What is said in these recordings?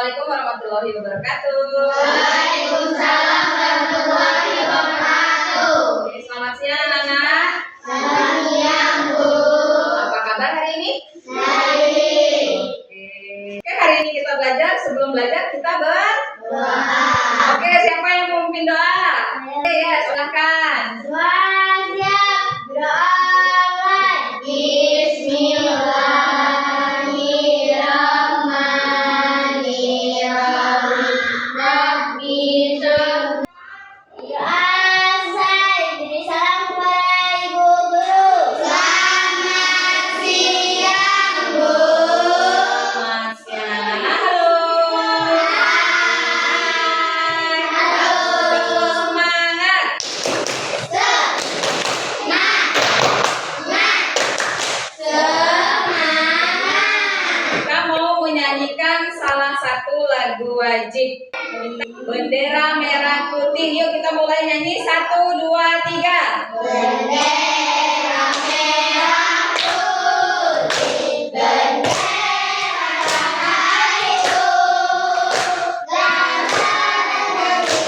Assalamualaikum warahmatullahi wabarakatuh. Waalaikumsalam warahmatullahi wabarakatuh. Oke, selamat siang anak. Selamat siang, Bu. Apa kabar hari ini? Baik. Oke, hari ini kita belajar. Sebelum belajar kita berdoa. Oke, siapa yang mau memimpin doa? Oke, ya, silakan. Siap, berdoa. Bismillahirrahmanirrahim. Rabbi salam kepada Ibu Guru. Selamat siang, Bu. Selamat siang. Halo. Halo. Semangat. Kita mau menyanyikan salah satu lagu wajib. Bendera merah putih. Yuk kita mulai nyanyi. 1, 2, 3. Bendera merah putih, bendera itu, dan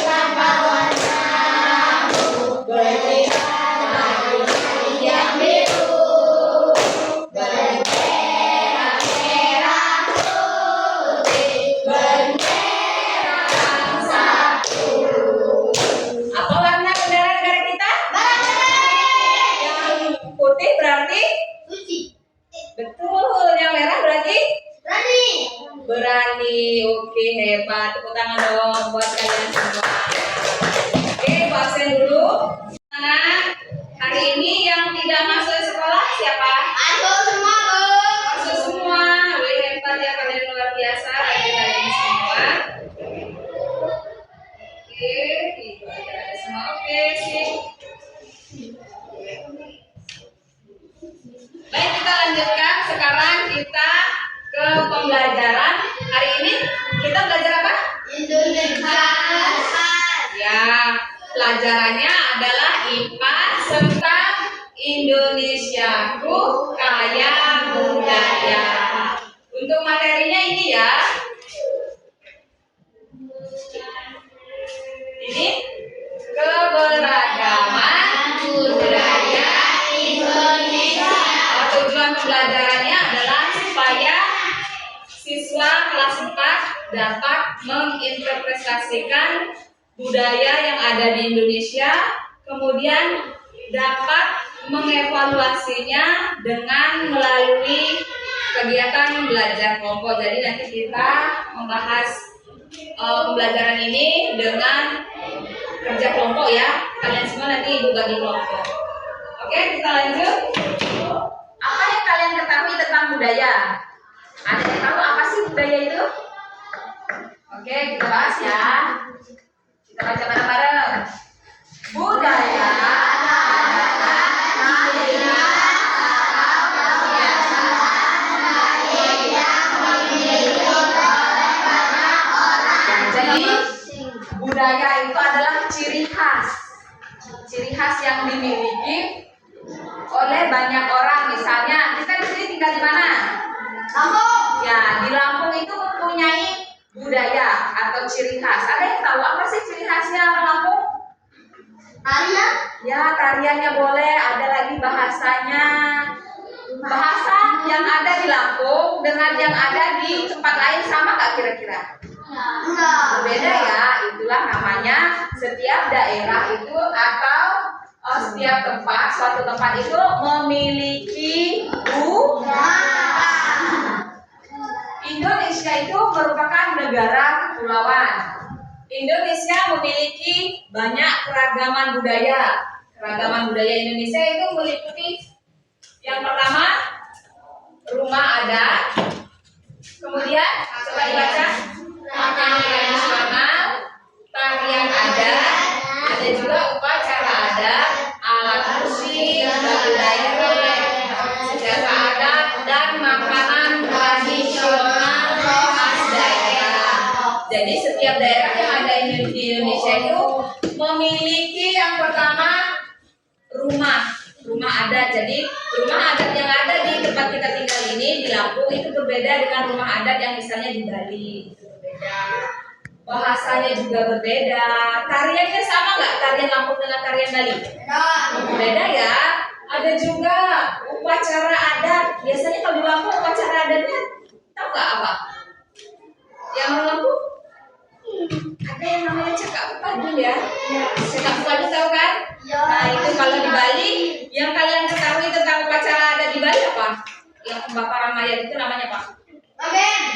tanpa warnamu, bendera yang biru, bendera merah putih, bendera satu. Apa warna bendera negara kita? Yang putih berarti Suci, betul. Yang merah berarti berani. berani. Oke, hebat. Tepuk tangan dong buat kalian semua. Oke, Bu absen dulu. Nah, hari ini yang tidak masuk sekolah siapa? Aku semua, Bu. Masuk semua. Wih, hebat ya, kalian luar biasa. Rajin hari ini semua. Oke, itu aja ada semua. Oke, sip. Baik, kita lanjutkan. Sekarang kita ke pembelajaran. Hari ini kita belajar apa? Indonesia. Ya, pelajarannya adalah IPA serta Indonesiaku kaya budaya. Untuk materinya ini ya. Ini keberagaman budaya Indonesia. Tujuan pembelajarannya adalah supaya siswa kelas 4 dapat menginterpretasikan budaya yang ada di Indonesia, kemudian dapat mengevaluasinya dengan melalui kegiatan belajar kelompok. Jadi nanti kita membahas pembelajaran ini dengan kerja kelompok ya. Kalian semua nanti ibu bagi kelompok. Oke, kita lanjut. Apa yang kalian ketahui tentang budaya? Ada yang tahu apa sih budaya itu? Oke, kita bahas ya. Kita baca bareng-bareng. Budaya adalah jadi budaya itu adalah ciri khas yang dimiliki oleh banyak orang. Misalnya kita di sini tinggal di mana? Kamu? Ya, di Lampung itu mempunyai budaya atau ciri khas. Ada yang tahu apa sih ciri khasnya orang Lampung? Tarian? Ya, tariannya boleh. Ada lagi bahasanya. Bahasa yang ada di Lampung dengan yang ada di tempat lain sama nggak kira-kira? Enggak. Berbeda ya. Itulah namanya setiap daerah itu atau setiap tempat, suatu tempat itu memiliki budaya. Indonesia itu merupakan negara kepulauan. Indonesia memiliki banyak keragaman budaya. Keragaman budaya Indonesia itu meliputi yang pertama rumah adat, kemudian coba dibaca makanan tradisional, tarian adat, ada juga upacara adat, alat musik, lagu daerah, senjata adat, dan makanan tradisional khas daerah. Jadi setiap daerah yang ada di Indonesia itu memiliki yang pertama rumah adat. Jadi rumah adat yang ada di tempat kita tinggal ini di Lampung itu berbeda dengan rumah adat yang misalnya di Bali. Bahasanya juga berbeda. Tariannya sama nggak tarian Lampung dengan tarian Bali? Beda ya. Ada juga upacara adat. Biasanya kalau di Lampung upacara adatnya tahu nggak apa? Yang orang Lampung? Ada yang namanya cekak padu ya. Cekak padu tahu kan? Nah itu kalau di Bali, yang kalian ketahui tentang upacara adat di Bali apa? Yang pembakaran mayat itu namanya apa?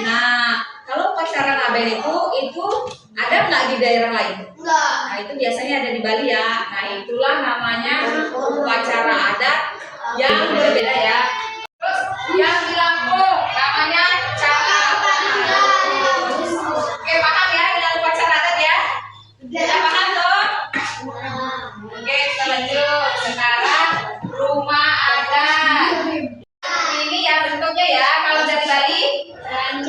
Nah, kalau upacara ngaben itu ada nggak di daerah lain? Nah, itu biasanya ada di Bali ya. Nah, itulah namanya upacara adat yang berbeda ya. Terus yang di Lampung namanya cakak. Oke, paham ya dengan upacara adat ya? Sudah paham toh? Oke, kita lanjut. Sekarang rumah adat. Ini ya bentuknya ya. Kalau dari Bali kayak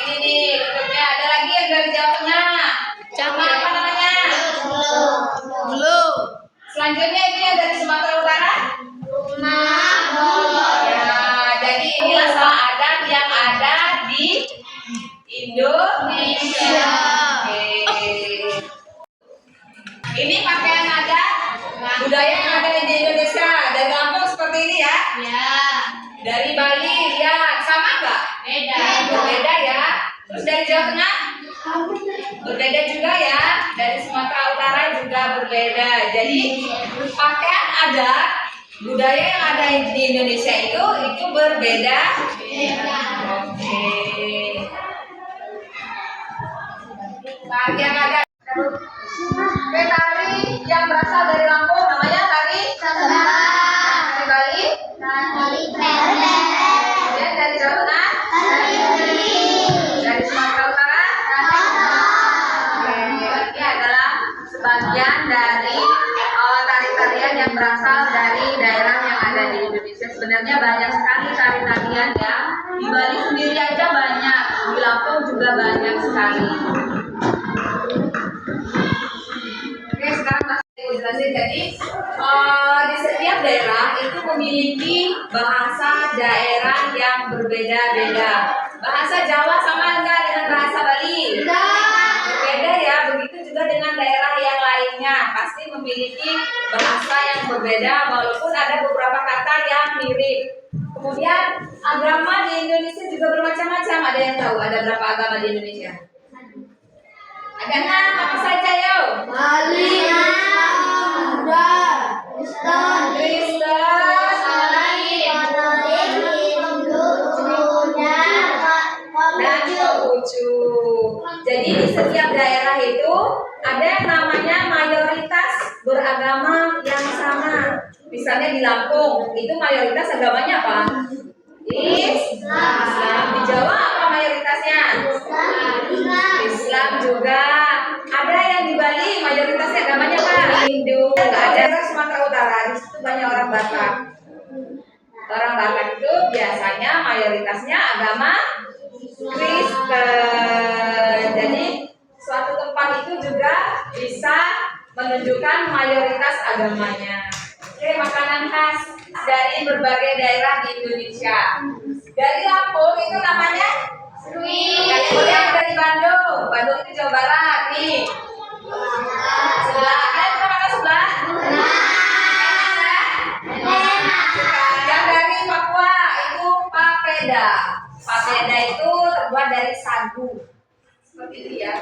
gini nih bentuknya. Ada lagi yang dari Jawa Tengah. Sama apa namanya? Selanjutnya ini yang dari Sumatera Utara. Ya, jadi inilah rumah adat yang ada di Indonesia. Oke. Ini pakaian adat budaya yang ada di Indonesia. Dari Lampung seperti ini ya. Dari Bali ya sama nggak? Berbeda ya. Terus dari Jawa Tengah berbeda juga ya. Dari Sumatera Utara juga berbeda. Jadi pakaian adat budaya yang ada di Indonesia itu berbeda. Oke. Pakaian adat. Oke, tari yang berasal dari Lampung namanya tari dari Bali. Kemudian dari Jawa Tengah, dari Sumatera Utara. Oke, ini adalah sebagian dari tari-tarian yang berasal dari daerah yang ada di Indonesia. Sebenarnya banyak sekali tari-tarian ya. Di Bali sendiri aja banyak, di Lampung juga banyak sekali. Oke, sekarang masih jelasin. Jadi di setiap daerah itu memiliki bahasa daerah yang berbeda-beda. Bahasa Jawa sama enggak dengan bahasa Bali? Berbeda ya. Begitu juga dengan daerah yang lainnya, pasti memiliki bahasa yang berbeda walaupun ada beberapa kata yang mirip. Kemudian agama di Indonesia juga bermacam-macam. Ada yang tahu ada berapa agama di Indonesia? Ada 6, apa saja yo? Kristen, dan Konghucu. Jadi di setiap daerah itu ada yang namanya mayoritas beragama yang sama. Misalnya di Lampung itu mayoritas agamanya apa? Islam. Di Jawa apa mayoritasnya? Islam juga. Ada yang di Bali mayoritasnya agamanya apa? Hindu. Ada Sumatera Utara, di situ banyak orang Batak. Orang Batak itu biasanya mayoritasnya agama Kristen. Jadi suatu tempat itu juga bisa menunjukkan mayoritas agamanya. Oke, makanan khas dari berbagai daerah di Indonesia. Dari Lampung itu namanya kemudian dari Bandung. Bandung itu Jawa Barat nih. Sebelah ada mana sebelah? Yang dari Papua itu papeda. Papeda itu terbuat dari sagu. Seperti itu ya.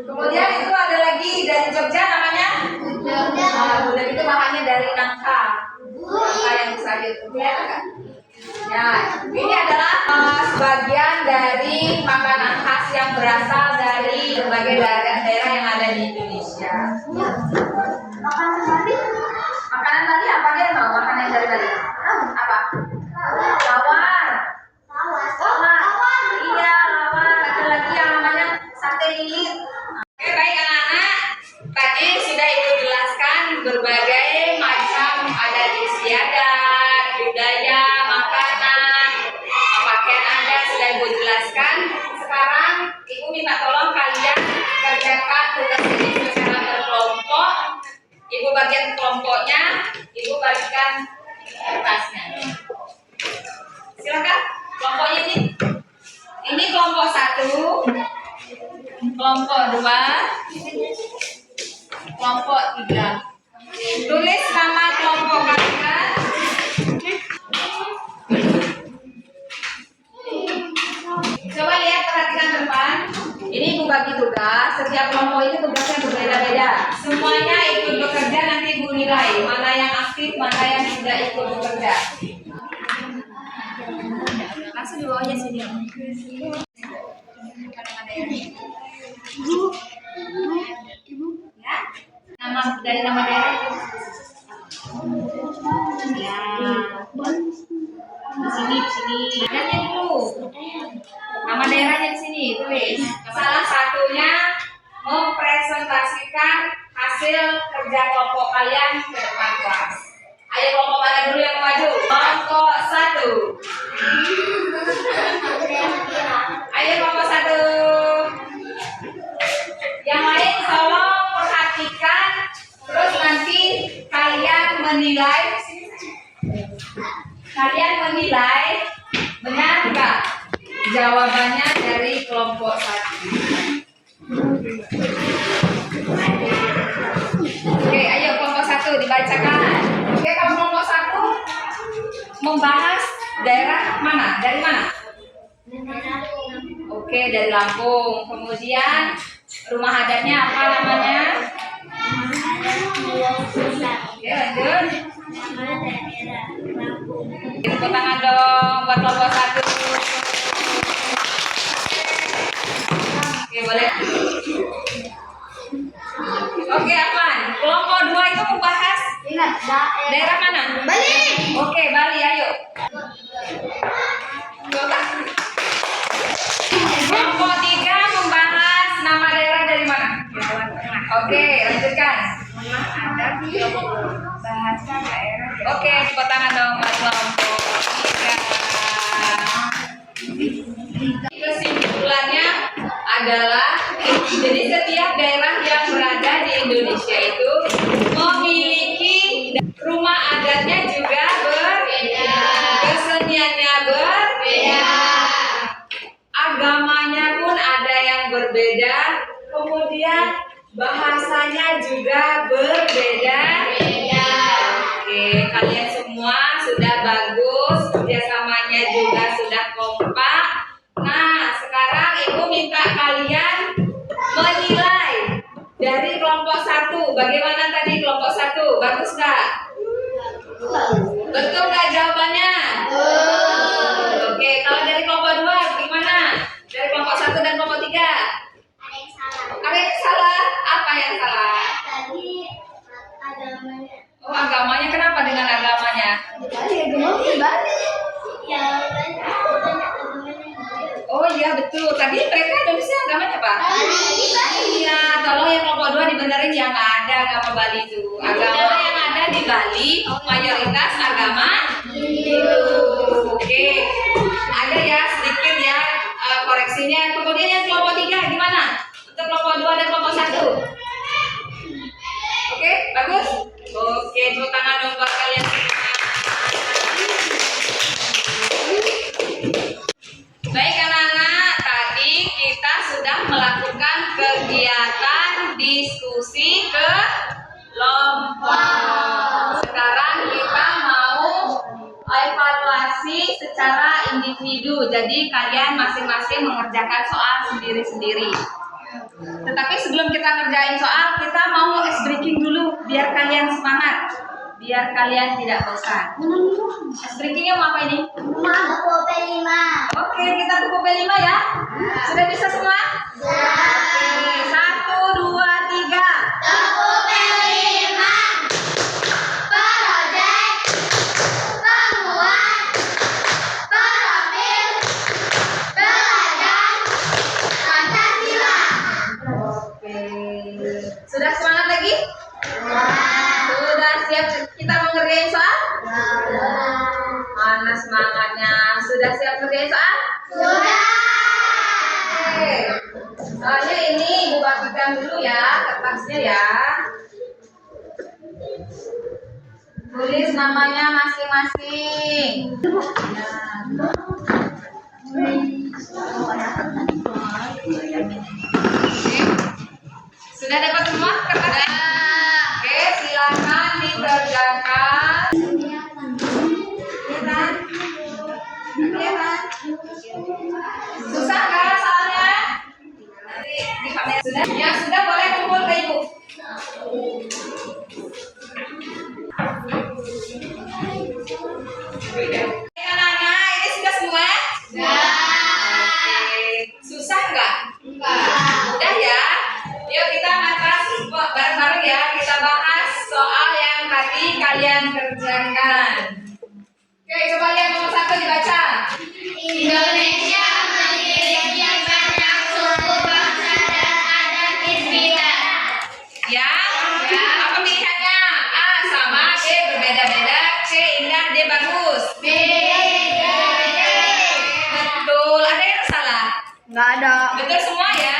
Kemudian itu ada lagi dari Jogja namanya gudeg itu bahannya dari nangka. Nangka yang besar itu ya. Ya, ini adalah sebagian dari makanan khas yang berasal dari berbagai daerah yang ada di Indonesia. Makanan tadi apa dia tahu? Makanan dari tadi apa? Lawar. Iya, lawar. Ada lagi yang namanya sate lilit. Oke, baik anak-anak. Tadi sudah Ibu jelaskan berbagai macam adat istiadat, budaya, makanan, pakaian adat sudah Ibu jelaskan. Sekarang Ibu minta tolong kalian kerjakan tugas ini secara berkelompok. Ibu bagian kelompoknya, Ibu bagikan kertasnya. Silakan kelompoknya ini. kelompok 1, kelompok 2, kelompok 3. Tulis nama kelompok kalian. Coba lihat, perhatikan depan. Ini Ibu bagi tugas. Setiap kelompok itu tugasnya berbeda-beda. Semuanya ikut bekerja, nanti Ibu nilai mana yang aktif, mana yang tidak ikut bekerja. Langsung di bawahnya sini. Ya, nama dari nama daerah. Ya, di sini. Lihatnya dulu. Nama daerahnya di sini, tulis. Salah satunya mempresentasikan hasil kerja kelompok kalian ke depan kelas. Ayo kelompok mana dulu yang maju? Kelompok 1. Ayo kelompok 1. Yang lain tolong perhatikan, terus nanti kalian menilai. Kalian menilai benar nggak jawabannya dari kelompok 1. Oke, ayo kelompok 1 dibacakan. Oke, kalau kelompok 1 membahas daerah mana? Dari mana? Oke, dari Lampung. Kemudian rumah adatnya apa namanya? Oke, lanjut. Tepuk tangan dong buat kelompok 1. Oke, boleh. Oke, aman. Kelompok 2 itu membahas daerah mana? Bali. Oke, Bali, ayo. Kelompok 3 membahas nama daerah dari mana? Oke, lanjutkan. Bahasa daerah. Oke, tepuk tangan dong buat kelompok 3. Kesimpulannya adalah, jadi setiap daerah yang berada di Indonesia itu memiliki rumah adatnya juga berbeda, keseniannya berbeda, agamanya pun ada yang berbeda, kemudian bahasanya juga berbeda. Oke, kalian semua sudah bagus, kerjasamanya juga sudah kompak. Nah, sekarang Ibu minta kalian menilai dari kelompok 1. Bagaimana tadi kelompok 1? Bagus nggak? Betul nggak jawabannya? Oke, kalau dari kelompok 2 gimana? Dari kelompok 1 dan kelompok 3? Ada yang salah? Apa yang salah? Oh, agamanya. Kenapa dengan agamanya? Oh iya, betul. Tadi mereka Indonesia agamanya apa? Iya, tolong yang kelompok 2 dibenerin ya, nggak ada agama Bali itu. Agama yang ada di Bali mayoritas agama Hindu. Oke, ada ya sedikit ya koreksinya. Kemudian yang kelompok 3 gimana? Untuk kelompok 2 dan kelompok 1. Oke, bagus. Oke, tepuk tangan dong buat kalian semua. Baik anak-anak, tadi kita sudah melakukan kegiatan diskusi kelompok. Sekarang kita mau evaluasi secara individu. Jadi kalian masing-masing mengerjakan soal sendiri-sendiri. Tetapi sebelum kita ngerjain soal, kita mau ice breaking dulu biar kalian semangat, biar kalian tidak bosan. Ice breakingnya mau apa ini? Oke, kita ke P5 ya. Sudah bisa semua? Oke, 1, 2, 3. Sudah semangat lagi? Sudah siap kita mengerjain soal? Mana semangatnya? Sudah siap mengerjain soal? Sudah. Oke. Soalnya ini Ibu bagikan dulu ya kertasnya ya. Tulis namanya masing-masing. Nah. Oke. Sudah dapat semua kertasnya? Oke, silakan dikerjakan. Kelihatan? Kelihatan? Susah nggak soalnya? Nanti di kamera sudah. Yang sudah boleh kumpul ke ibu. Anak-anak, ini sudah semua? Oke. Susah nggak? Mudah ya. Yuk kita atas bareng-bareng ya. Kita bahas soal yang tadi kalian kerjakan. Oke, coba lihat nomor 1 dibaca. Indonesia memiliki banyak suku, bangsa, dan adat berbeda. Ya, apa pilihannya? A. Sama, B. Berbeda-beda, C. Indah, D. Bagus. Betul, ada yang salah? Nggak ada. Betul semua ya.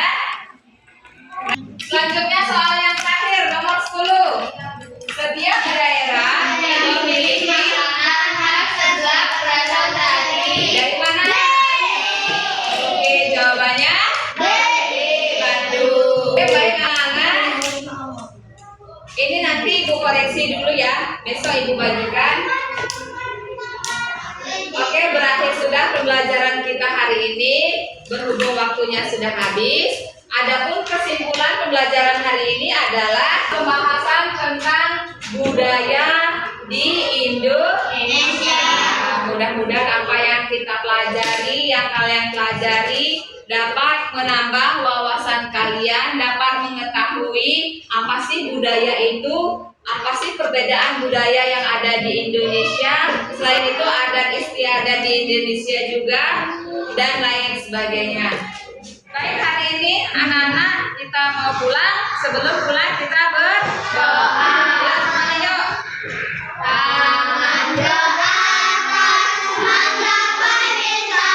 Selanjutnya soal yang terakhir, nomor 10. Setiap daerah memiliki Makanan khas sebab berasal dari dari mana? Oke, jawabannya Bandung. Oke, baik anak-anak. Ini nanti ibu koreksi dulu ya. Besok ibu bagikan. Oke, berakhir sudah pembelajaran kita hari ini. Berhubung waktunya sudah habis. Adapun kesimpulan pembelajaran hari ini adalah pembahasan tentang budaya di Indonesia. Mudah-mudahan apa yang kita pelajari, yang kalian pelajari dapat menambah wawasan kalian, dapat mengetahui apa sih budaya itu, apa sih perbedaan budaya yang ada di Indonesia. Selain itu adat istiadat di Indonesia juga dan lain sebagainya. Baik, hari ini anak-anak kita mau pulang. Sebelum pulang kita berdoa. Ya, semuanya yuk. Tangan doa, mantap wanita.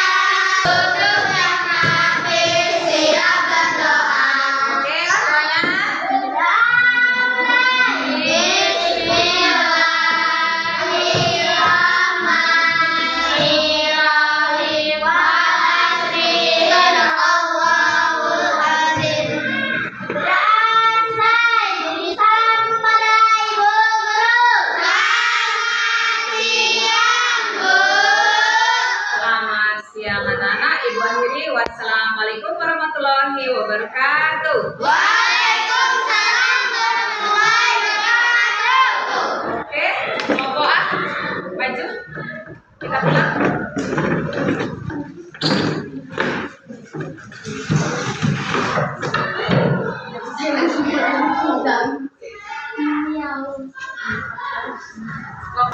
Duduk dan hampir siap berdoa. Oke, semuanya. Selamat siang anak-anak. Ibu akhiri. Wassalamualaikum warahmatullahi wabarakatuh. Waalaikumsalam warahmatullahi wabarakatuh. Oke, mau doa? Maju. Kita pulang. Kok